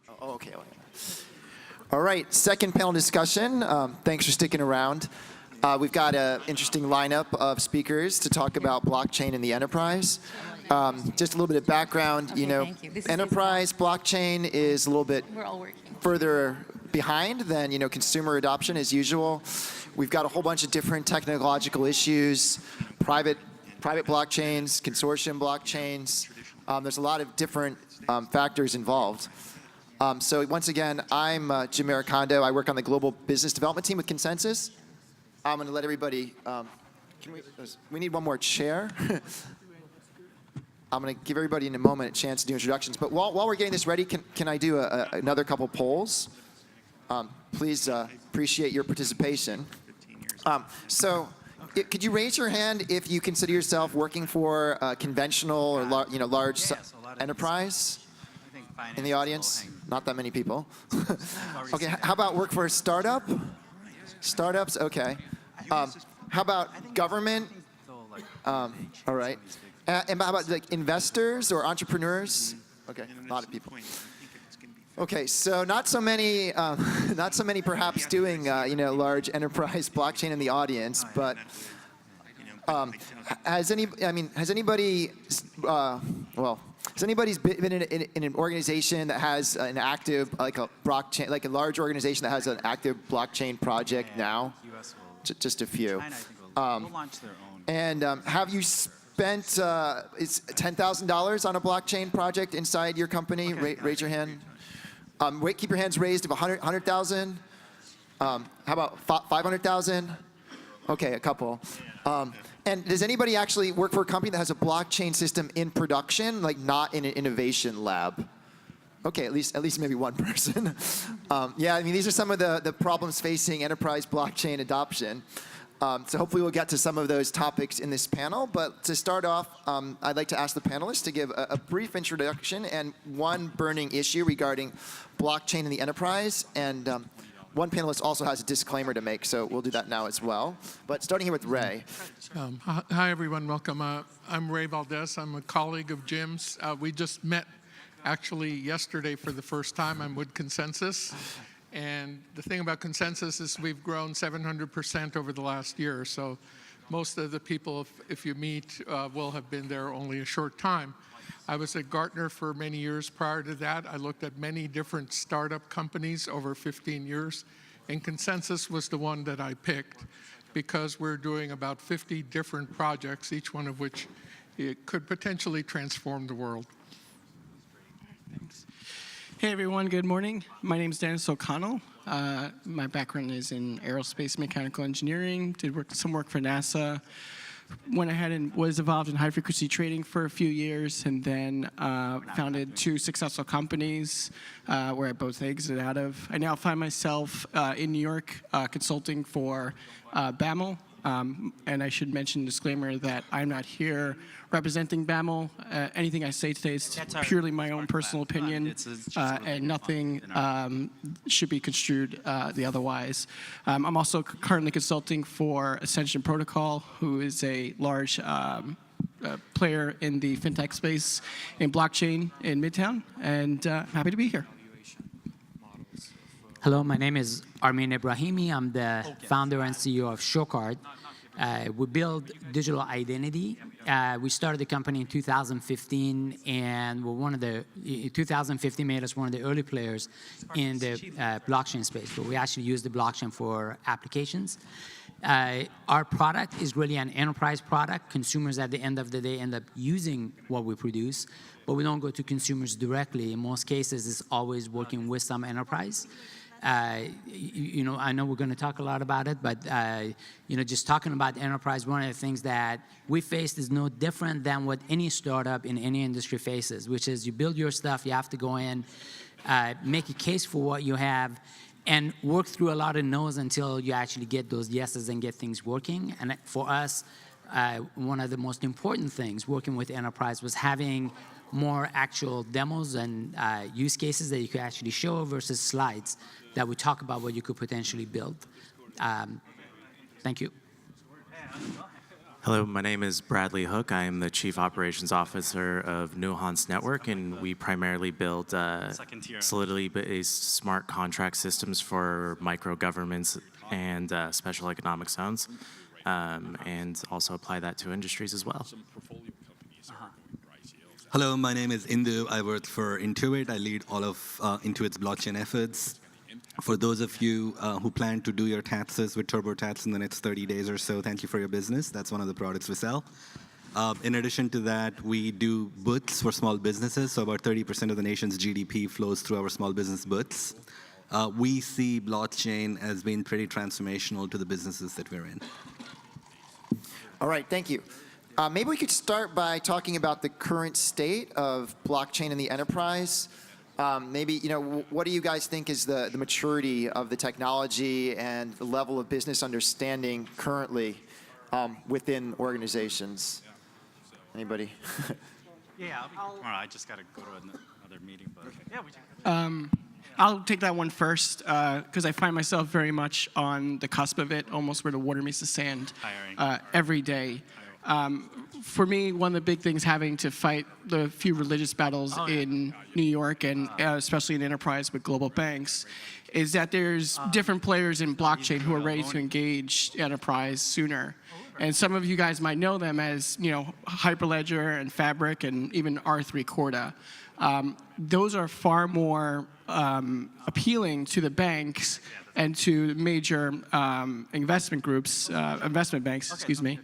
Oh, okay. All right, second panel discussion. Thanks for sticking around. We've got an interesting lineup of speakers to talk about blockchain in the enterprise. Just a little bit of background, Okay, enterprise blockchain is a little bit further behind than consumer adoption as usual. We've got a whole bunch of different technological issues, private blockchains, consortium blockchains. There's a lot of different factors involved. So once again, I'm Jim Maricondo. I work on the global business development team with ConsenSys. I'm going to let everybody. We need one more chair. I'm going to give everybody in a moment a chance to do introductions. But while we're getting this ready, can I do another couple polls? Please appreciate your participation. Could you raise your hand if you consider yourself working for a conventional or large enterprise in the audience? Not that many people. Okay, how about work for a startup? Startups, okay. How about government? All right. And how about like investors or entrepreneurs? Okay, a lot of people. Okay, so not so many perhaps doing large enterprise blockchain in the audience, but has anybody been in an organization that has an active like a blockchain, like a large organization that has an active blockchain project now? Just a few. And have you spent is $10,000 on a blockchain project inside your company? Raise your hand. Keep your hands raised. If 100,000. How about 500,000? Okay, a couple. And does anybody actually work for a company that has a blockchain system in production, like not in an innovation lab? Okay, at least maybe one person. Yeah, I mean these are some of the problems facing enterprise blockchain adoption. So hopefully we'll get to some of those topics in this panel. But to start off, I'd like to ask the panelists to give a brief introduction and one burning issue regarding blockchain in the enterprise. And one panelist also has a disclaimer to make, so we'll do that now as well. But starting here with Ray. Hi, everyone. Welcome. I'm Ray Valdes. I'm a colleague of Jim's. We just met actually yesterday for the first time. I'm with ConsenSys. And the thing about ConsenSys is we've grown 700% over the last year. So most of the people, if you meet, will have been there only a short time. I was at Gartner for many years prior to that. I looked at many different startup companies over 15 years. And ConsenSys was the one that I picked because we're doing about 50 different projects, each one of which it could potentially transform the world. Thanks. Hey everyone, good morning. My name is Dennis O'Connell. My background is in aerospace mechanical engineering, did some work for NASA. Went ahead and was involved in high frequency trading for a few years and then founded 2 successful companies where I both exited out of. I now find myself in New York consulting for BAML. And I should mention disclaimer that I'm not here representing BAML. Anything I say today is purely my own personal opinion, and nothing should be construed the otherwise. I'm also currently consulting for Ascension Protocol, who is a large player in the fintech space in blockchain in Midtown, and happy to be here. Hello, my name is Armin Ebrahimi. I'm the founder and CEO of ShoCard. We build digital identity. We started the company in 2015, and we're one of the 2015 made us one of the early players in the blockchain space. But we actually use the blockchain for applications. Our product is really an enterprise product. Consumers at the end of the day end up using what we produce, but we don't go to consumers directly. In most cases, it's always working with some enterprise. I know we're going to talk a lot about it, but just talking about enterprise, one of the things that we faced is no different than what any startup in any industry faces, which is you build your stuff, you have to go in, make a case for what you have, and work through a lot of no's until you actually get those yeses and get things working. And for us, one of the most important things working with enterprise was having more actual demos and use cases that you could actually show versus slides that would talk about what you could potentially build. Thank you. Hello, my name is Bradley Hook. I am the Chief Operations Officer of Nuhanse Network, and we primarily build Solidity-based smart contract systems for micro-governments and special economic zones, and also apply that to industries as well. Hello, my name is Indu. I work for Intuit. I lead all of Intuit's blockchain efforts. For those of you who plan to do your taxes with TurboTax in the next 30 days or so, thank you for your business. That's one of the products we sell. In addition to that, we do boots for small businesses. So about 30% of the nation's GDP flows through our small business boots. We see blockchain as being pretty transformational to the businesses that we're in. All right, thank you. Maybe we could start by talking about the current state of blockchain in the enterprise. Maybe, what do you guys think is the maturity of the technology and the level of business understanding currently within organizations? Anybody? Yeah, I just got to go to another meeting, but yeah, we can. I'll take that one first because I find myself very much on the cusp of it, almost where the water meets the sand every day. For me, one of the big things having to fight the few religious battles in New York and especially in enterprise with global banks is that there's different players in blockchain who are ready to engage enterprise sooner. And some of you guys might know them as, Hyperledger and Fabric and even R3 Corda. Those are far more appealing to the banks and to major investment banks, excuse me,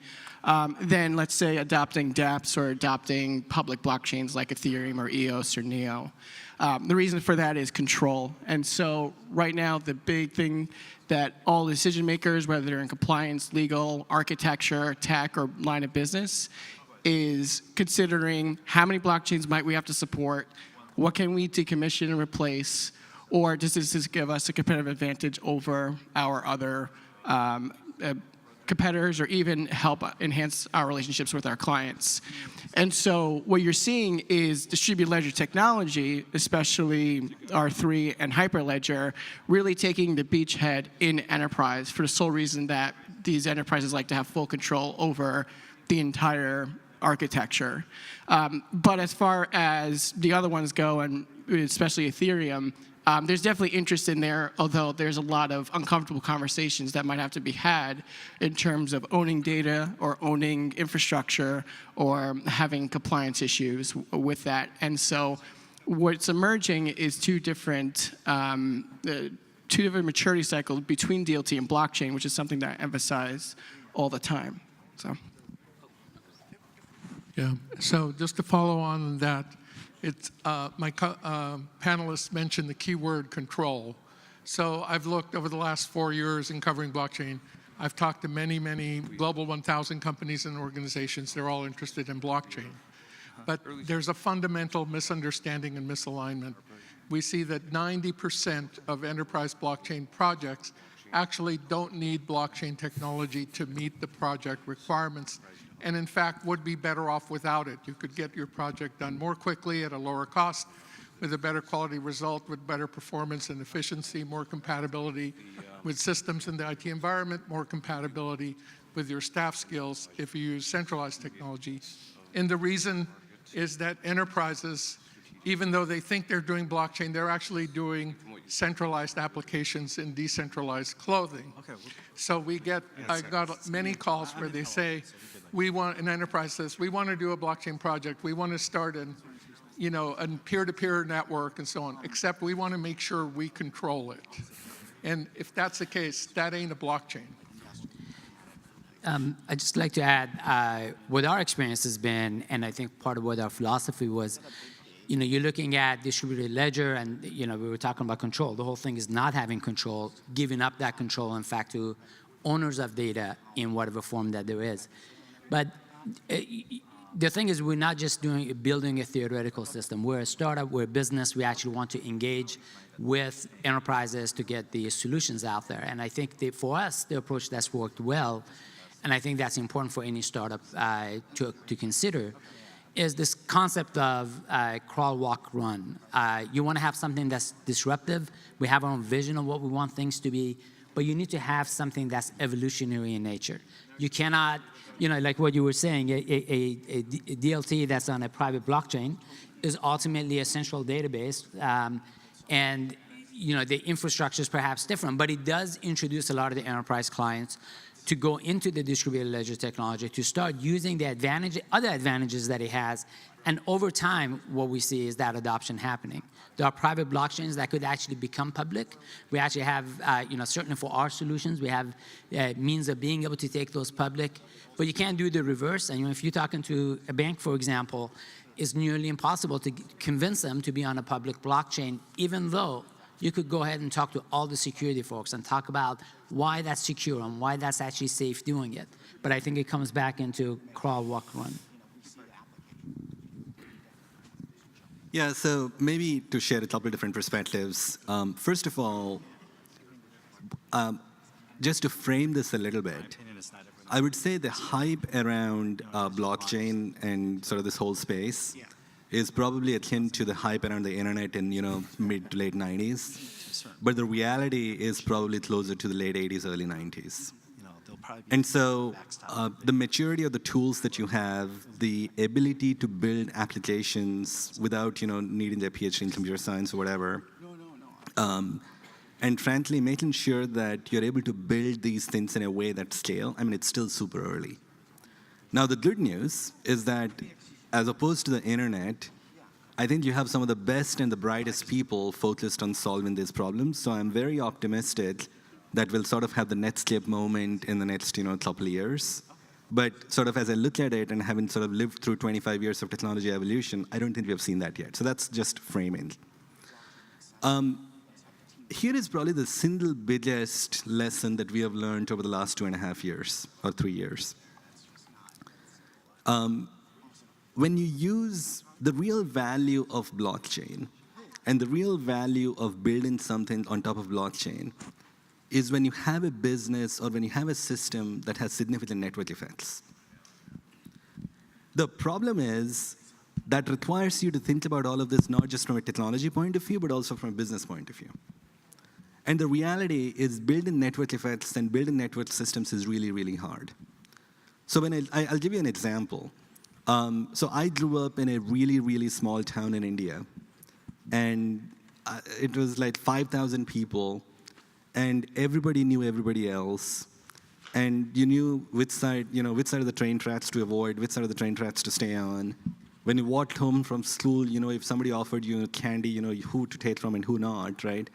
than, let's say, adopting dApps or adopting public blockchains like Ethereum or EOS or NEO. The reason for that is control. And so right now, the big thing that all decision makers, whether they're in compliance, legal, architecture, tech, or line of business, is considering how many blockchains might we have to support, what can we decommission and replace, or does this give us a competitive advantage over our other competitors or even help enhance our relationships with our clients. And so what you're seeing is distributed ledger technology, especially R3 and Hyperledger, really taking the beachhead in enterprise for the sole reason that these enterprises like to have full control over the entire architecture. But as far as the other ones go, and especially Ethereum, there's definitely interest in there, although there's a lot of uncomfortable conversations that might have to be had in terms of owning data or owning infrastructure or having compliance issues with that. And so what's emerging is two different maturity cycles between DLT and blockchain, which is something that I emphasize all the time. So. Yeah, so just to follow on that, it's, my panelists mentioned the keyword control. So I've looked over the last 4 years in covering blockchain. I've talked to many, many Global 1,000 companies and organizations. They're all interested in blockchain. But there's a fundamental misunderstanding and misalignment. We see that 90% of enterprise blockchain projects actually don't need blockchain technology to meet the project requirements, and in fact would be better off without it. You could get your project done more quickly at a lower cost with a better quality result, with better performance and efficiency, more compatibility with systems in the IT environment, more compatibility with your staff skills if you use centralized technology. And the reason is that enterprises, even though they think they're doing blockchain, they're actually doing centralized applications in decentralized clothing. So I got many calls where they say, an enterprise says, we want to do a blockchain project. We want to start a peer-to-peer network and so on, except we want to make sure we control it. And if that's the case, that ain't a blockchain. I'd just like to add what our experience has been, and I think part of what our philosophy was, you're looking at distributed ledger, and we were talking about control. The whole thing is not having control, giving up that control, in fact, to owners of data in whatever form that there is. But the thing is, we're not just building a theoretical system. We're a startup, we're a business. We actually want to engage with enterprises to get the solutions out there. And I think for us, the approach that's worked well, and I think that's important for any startup to consider, is this concept of crawl, walk, run. You want to have something that's disruptive. We have our own vision of what we want things to be. but you need to have something that's evolutionary in nature. You cannot, like what you were saying, a DLT that's on a private blockchain is ultimately a central database, and the infrastructure is perhaps different, but it does introduce a lot of the enterprise clients to go into the distributed ledger technology, to start using the other advantages that it has. And over time, what we see is that adoption happening. There are private blockchains that could actually become public. We actually have, certainly for our solutions, we have means of being able to take those public, but you can't do the reverse. And if you're talking to a bank, for example, it's nearly impossible to convince them to be on a public blockchain, even though you could go ahead and talk to all the security folks and talk about why that's secure and why that's actually safe doing it. But I think it comes back into crawl, walk, run. Yeah, so maybe to share a couple of different perspectives. First of all, just to frame this a little bit, I would say the hype around blockchain and sort of this whole space is probably akin to the hype around the internet in mid to late 90s. But the reality is probably closer to the late 80s, early 90s. And so the maturity of the tools that you have, the ability to build applications without needing their PhD in computer science or whatever, and frankly, making sure that you're able to build these things in a way that scale, it's still super early. Now, the good news is that as opposed to the internet, I think you have some of the best and the brightest people focused on solving these problems. So I'm very optimistic that we'll sort of have the Netscape moment in the next couple of years. But sort of as I look at it and having sort of lived through 25 years of technology evolution, I don't think we have seen that yet. So that's just framing. Here is probably the single biggest lesson that we have learned over the last 2.5 years or 3 years. When you use the real value of blockchain and the real value of building something on top of blockchain is when you have a business or when you have a system that has significant network effects. The problem is that requires you to think about all of this not just from a technology point of view, but also from a business point of view. And the reality is building network effects and building network systems is really, really hard. So I'll give you an example. So I grew up in a really, really small town in India. And it was like 5,000 people. And everybody knew everybody else. And you knew which side of the train tracks to avoid, which side of the train tracks to stay on. When you walked home from school, if somebody offered you candy, who to take from and who not, right?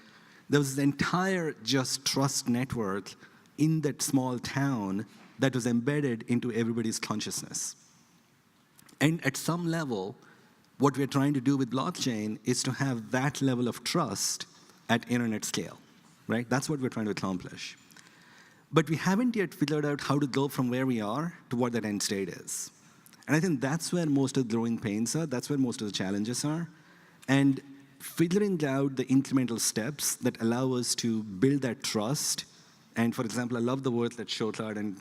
There was this entire just trust network in that small town that was embedded into everybody's consciousness. And at some level, what we're trying to do with blockchain is to have that level of trust at internet scale, right? That's what we're trying to accomplish. But we haven't yet figured out how to go from where we are to what that end state is. And I think that's where most of the growing pains are. That's where most of the challenges are. And figuring out the incremental steps that allow us to build that trust. And for example, I love the work that ShoCard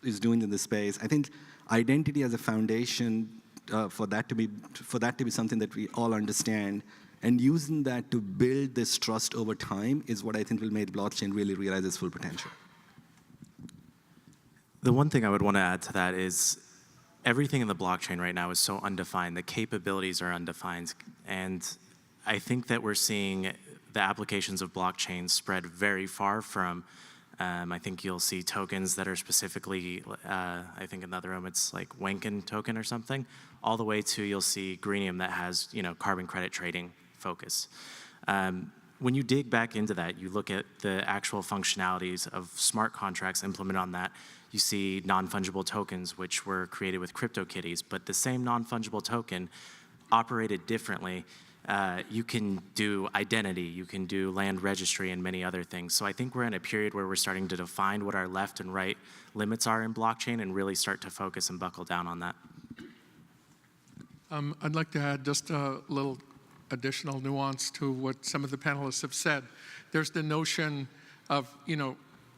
is doing in this space. I think identity as a foundation for that to be something that we all understand, and using that to build this trust over time is what I think will make blockchain really realize its full potential. The one thing I would want to add to that is everything in the blockchain right now is so undefined. The capabilities are undefined. And I think that we're seeing the applications of blockchain spread very far from, I think you'll see tokens that are specifically, I think in the other room it's like Wenken token or something, all the way to you'll see Greenium that has carbon credit trading focus. When you dig back into that, you look at the actual functionalities of smart contracts implemented on that. You see non-fungible tokens, which were created with CryptoKitties, but the same non-fungible token operated differently. You can do identity, you can do land registry, and many other things. So I think we're in a period where we're starting to define what our left and right limits are in blockchain and really start to focus and buckle down on that. I'd like to add just a little additional nuance to what some of the panelists have said. There's the notion of,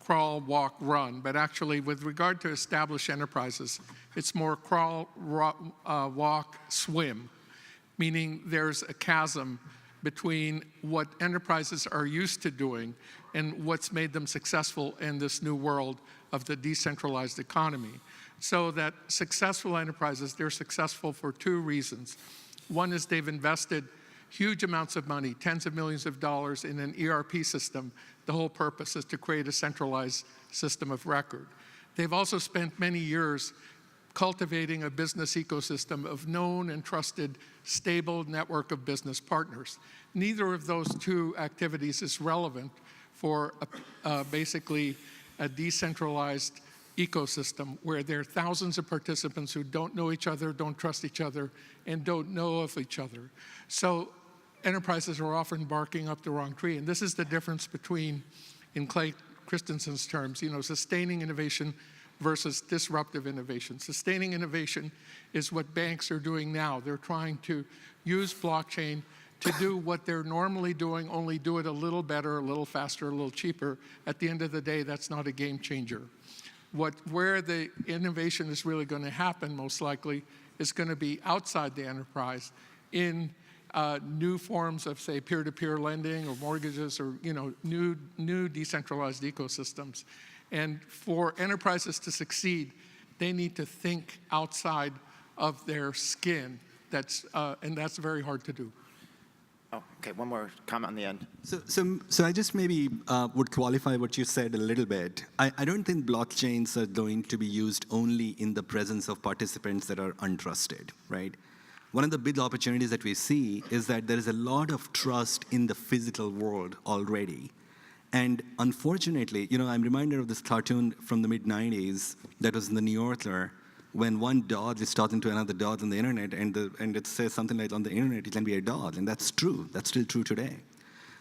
crawl, walk, run, but actually with regard to established enterprises, it's more crawl, walk, swim, meaning there's a chasm between what enterprises are used to doing and what's made them successful in this new world of the decentralized economy. So that successful enterprises, they're successful for two reasons. One is they've invested huge amounts of money, tens of millions of dollars in an ERP system. The whole purpose is to create a centralized system of record. They've also spent many years cultivating a business ecosystem of known and trusted, stable network of business partners. Neither of those two activities is relevant for basically a decentralized ecosystem where there are thousands of participants who don't know each other, don't trust each other, and don't know of each other. So enterprises are often barking up the wrong tree. And this is the difference between, in Clay Christensen's terms, sustaining innovation versus disruptive innovation. Sustaining innovation is what banks are doing now. They're trying to use blockchain to do what they're normally doing, only do it a little better, a little faster, a little cheaper. At the end of the day, that's not a game changer. Where the innovation is really going to happen, most likely, is going to be outside the enterprise in new forms of, say, peer-to-peer lending or mortgages or new decentralized ecosystems. And for enterprises to succeed, they need to think outside of their skin. And that's very hard to do. Oh, okay, one more comment on the end. So I just maybe would qualify what you said a little bit. I don't think blockchains are going to be used only in the presence of participants that are untrusted, right? One of the big opportunities that we see is that there is a lot of trust in the physical world already. And unfortunately, I'm reminded of this cartoon from the mid-90s that was in the New Yorker, when one dog is talking to another dog on the internet, and it says something like, on the internet, it can be a dog, and that's true. That's still true today.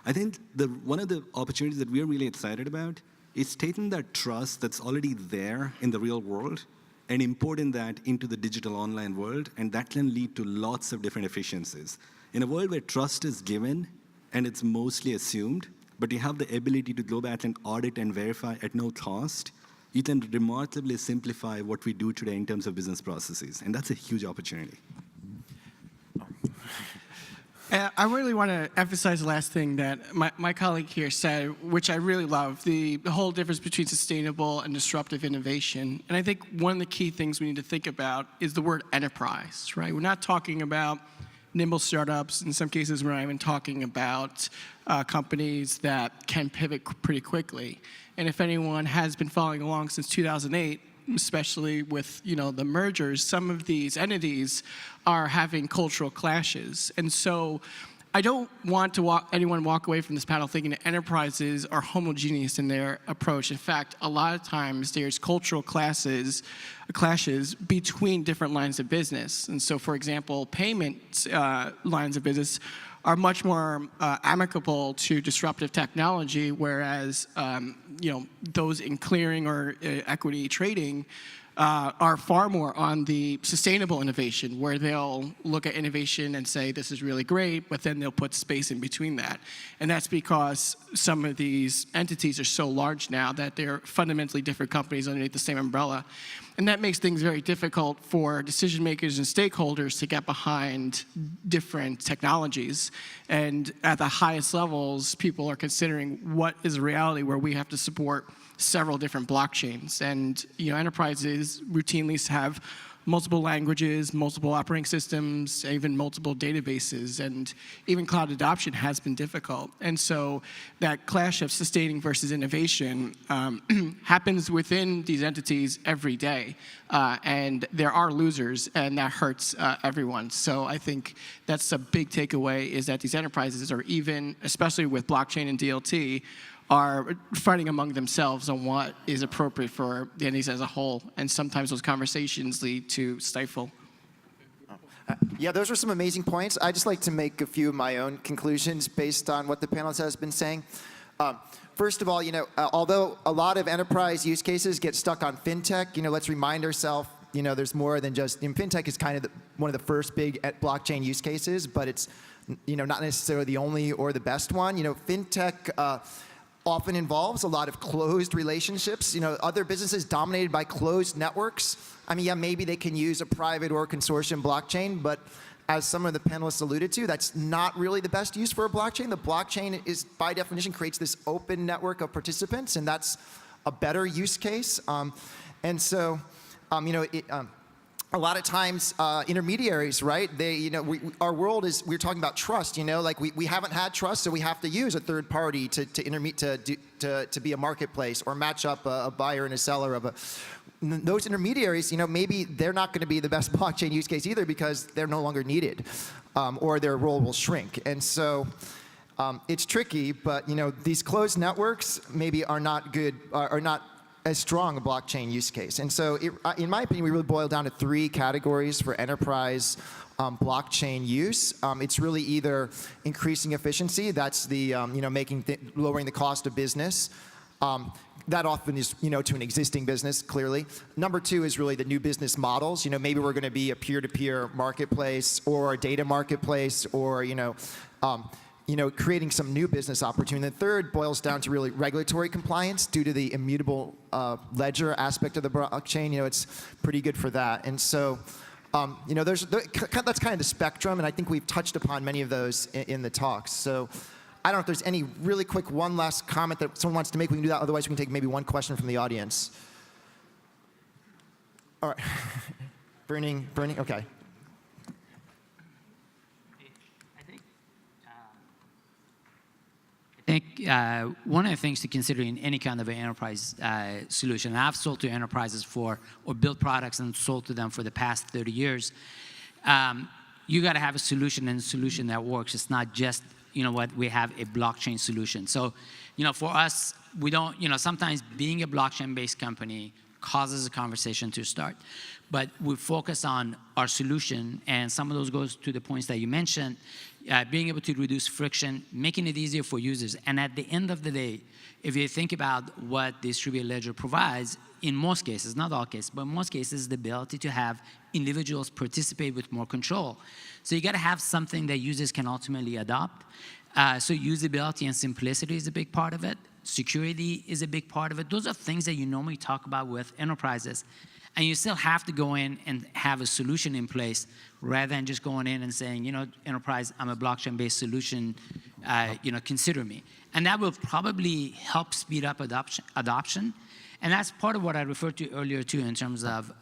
I think one of the opportunities that we're really excited about is taking that trust that's already there in the real world and importing that into the digital online world, and that can lead to lots of different efficiencies. In a world where trust is given and it's mostly assumed, but you have the ability to go back and audit and verify at no cost, you can remarkably simplify what we do today in terms of business processes, and that's a huge opportunity. I really want to emphasize the last thing that my colleague here said, which I really love, the whole difference between sustainable and disruptive innovation. And I think one of the key things we need to think about is the word enterprise, right? We're not talking about nimble startups. In some cases, we're not even talking about companies that can pivot pretty quickly. And if anyone has been following along since 2008, especially with the mergers, some of these entities are having cultural clashes. And so I don't want to anyone walk away from this panel thinking that enterprises are homogeneous in their approach. In fact, a lot of times there's cultural clashes between different lines of business. And so, for example, payment lines of business are much more amicable to disruptive technology, whereas those in clearing or equity trading are far more on the sustainable innovation, where they'll look at innovation and say, this is really great, but then they'll put space in between that. And that's because some of these entities are so large now that they're fundamentally different companies underneath the same umbrella. And that makes things very difficult for decision makers and stakeholders to get behind different technologies. And at the highest levels, people are considering what is a reality where we have to support several different blockchains. And enterprises routinely have multiple languages, multiple operating systems, even multiple databases, and even cloud adoption has been difficult. And so that clash of sustaining versus innovation happens within these entities every day. And there are losers, and that hurts everyone. So I think that's a big takeaway, is that these enterprises are even, especially with blockchain and DLT, are fighting among themselves on what is appropriate for the entities as a whole. And sometimes those conversations lead to stifle. Yeah, those were some amazing points. I'd just like to make a few of my own conclusions based on what the panelists has been saying. First of all, although a lot of enterprise use cases get stuck on fintech, let's remind ourselves, there's more than just, fintech is kind of one of the first big blockchain use cases, but it's, not necessarily the only or the best one. Fintech often involves a lot of closed relationships. Other businesses dominated by closed networks. Yeah, maybe they can use a private or consortium blockchain, but as some of the panelists alluded to, that's not really the best use for a blockchain. The blockchain is, by definition, creates this open network of participants, and that's a better use case. And so, a lot of times, intermediaries, right? They, our world is, we're talking about trust, like we haven't had trust, so we have to use a third party to be a marketplace or match up a buyer and a seller of a. Those intermediaries, maybe they're not going to be the best blockchain use case either because they're no longer needed, or their role will shrink. And so it's tricky, but these closed networks maybe are not good, are not as strong a blockchain use case. And so in my opinion, we really boil down to 3 categories for enterprise blockchain use. It's really either increasing efficiency, that's the lowering the cost of business. That often is, to an existing business, clearly. Number 2 is really the new business models. Maybe we're going to be a peer-to-peer marketplace or a data marketplace, or creating some new business opportunity. The third boils down to really regulatory compliance due to the immutable ledger aspect of the blockchain. It's pretty good for that. And so, that's kind of the spectrum, and I think we've touched upon many of those in the talks. So. I don't know if there's any really quick one last comment that someone wants to make. We can do that. Otherwise, we can take maybe one question from the audience. All right. Burning, okay. I think one of the things to consider in any kind of an enterprise solution, and I've sold to enterprises or built products and sold to them for the past 30 years, you got to have a solution, and a solution that works. It's not just, we have a blockchain solution. So, for us, we don't, sometimes being a blockchain-based company causes a conversation to start. But we focus on our solution, and some of those goes to the points that you mentioned, being able to reduce friction, making it easier for users. And at the end of the day, if you think about what distributed ledger provides, in most cases, not all cases, but in most cases, the ability to have individuals participate with more control. So you got to have something that users can ultimately adopt. So usability and simplicity is a big part of it. Security is a big part of it. Those are things that you normally talk about with enterprises. And you still have to go in and have a solution in place rather than just going in and saying, enterprise, I'm a blockchain-based solution, consider me. And that will probably help speed up adoption. And that's part of what I referred to earlier, too, in terms of,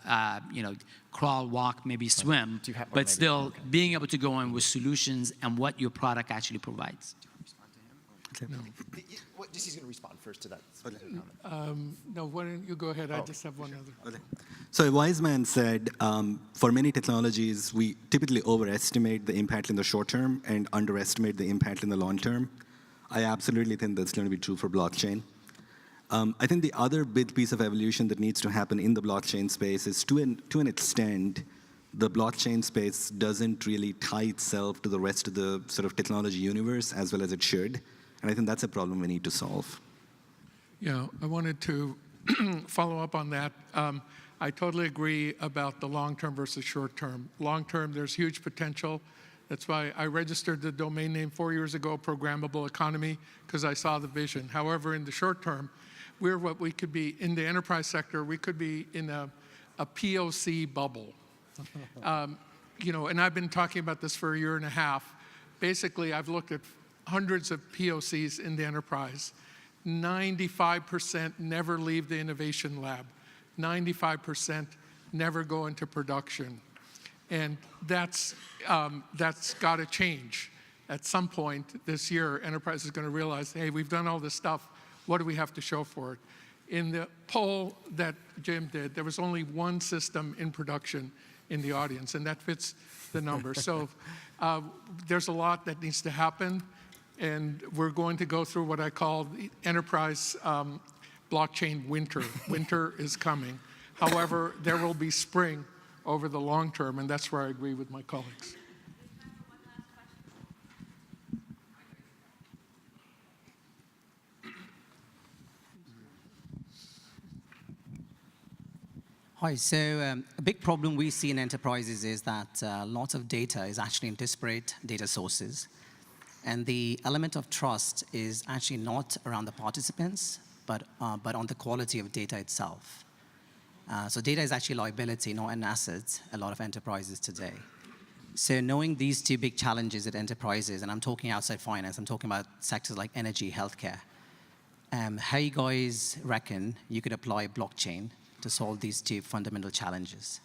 crawl, walk, maybe swim, but still being able to go in with solutions and what your product actually provides. Okay. No. He's going to respond first to that. No, why don't you go ahead? I just have one other. Okay. So a wise man said, for many technologies, we typically overestimate the impact in the short term and underestimate the impact in the long term. I absolutely think that's going to be true for blockchain. I think the other big piece of evolution that needs to happen in the blockchain space is, to an extent, the blockchain space doesn't really tie itself to the rest of the sort of technology universe as well as it should. And I think that's a problem we need to solve. Yeah, I wanted to follow up on that. I totally agree about the long-term versus short-term. Long-term, there's huge potential. That's why I registered the domain name 4 years ago, Programmable Economy, because I saw the vision. However, in the short term, we're what we could be in the enterprise sector. We could be in a POC bubble. And I've been talking about this for a year and a half. Basically, I've looked at hundreds of POCs in the enterprise. 95% never leave the innovation lab. 95% never go into production. And that's got to change. At some point this year, enterprise is going to realize, hey, we've done all this stuff. What do we have to show for it? In the poll that Jim did, there was only one system in production in the audience, and that fits the number. So there's a lot that needs to happen, and we're going to go through what I call the enterprise blockchain winter. Winter is coming. However, there will be spring over the long term, and that's where I agree with my colleagues. Hi, so a big problem we see in enterprises is that a lot of data is actually in disparate data sources. And the element of trust is actually not around the participants, but on the quality of data itself. So data is actually liability, not an asset, a lot of enterprises today. So knowing these two big challenges at enterprises, and I'm talking outside finance, I'm talking about sectors like energy, healthcare, how you guys reckon you could apply blockchain to solve these two fundamental challenges,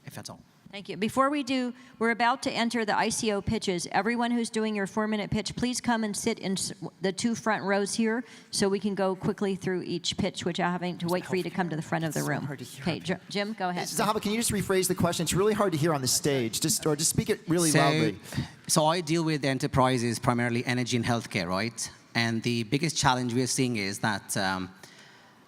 if at all? Thank you. Before we do, we're about to enter the ICO pitches. Everyone who's doing your 4-minute pitch, please come and sit in the 2 front rows here so we can go quickly through each pitch without having to wait for you to come to the front of the room. Okay, Jim, go ahead. Zahaba, can you just rephrase the question? It's really hard to hear on the stage. Just speak it really loudly. So I deal with enterprises, primarily energy and healthcare, right? And the biggest challenge we're seeing is that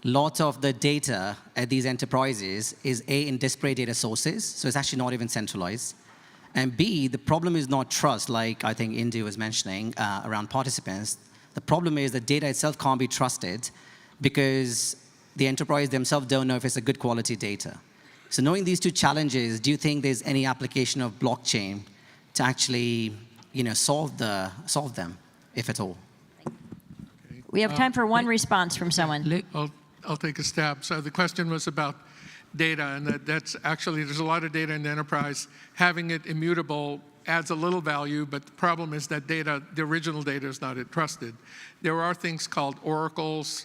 lot of the data at these enterprises is A, in disparate data sources, so it's actually not even centralized. And B, the problem is not trust, like I think Indy was mentioning around participants. The problem is the data itself can't be trusted because the enterprise themselves don't know if it's a good quality data. So knowing these two challenges, do you think there's any application of blockchain to actually, solve them, if at all? We have time for one response from someone. I'll take a stab. So the question was about data, and that's actually, there's a lot of data in the enterprise. Having it immutable adds a little value, but the problem is that data, the original data, is not trusted. There are things called oracles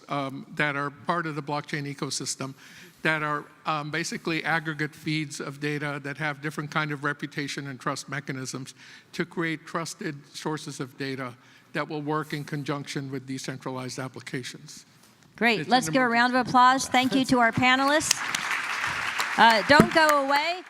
that are part of the blockchain ecosystem that are basically aggregate feeds of data that have different kind of reputation and trust mechanisms to create trusted sources of data that will work in conjunction with decentralized applications. Great. Let's give a round of applause. Thank you to our panelists. Don't go away.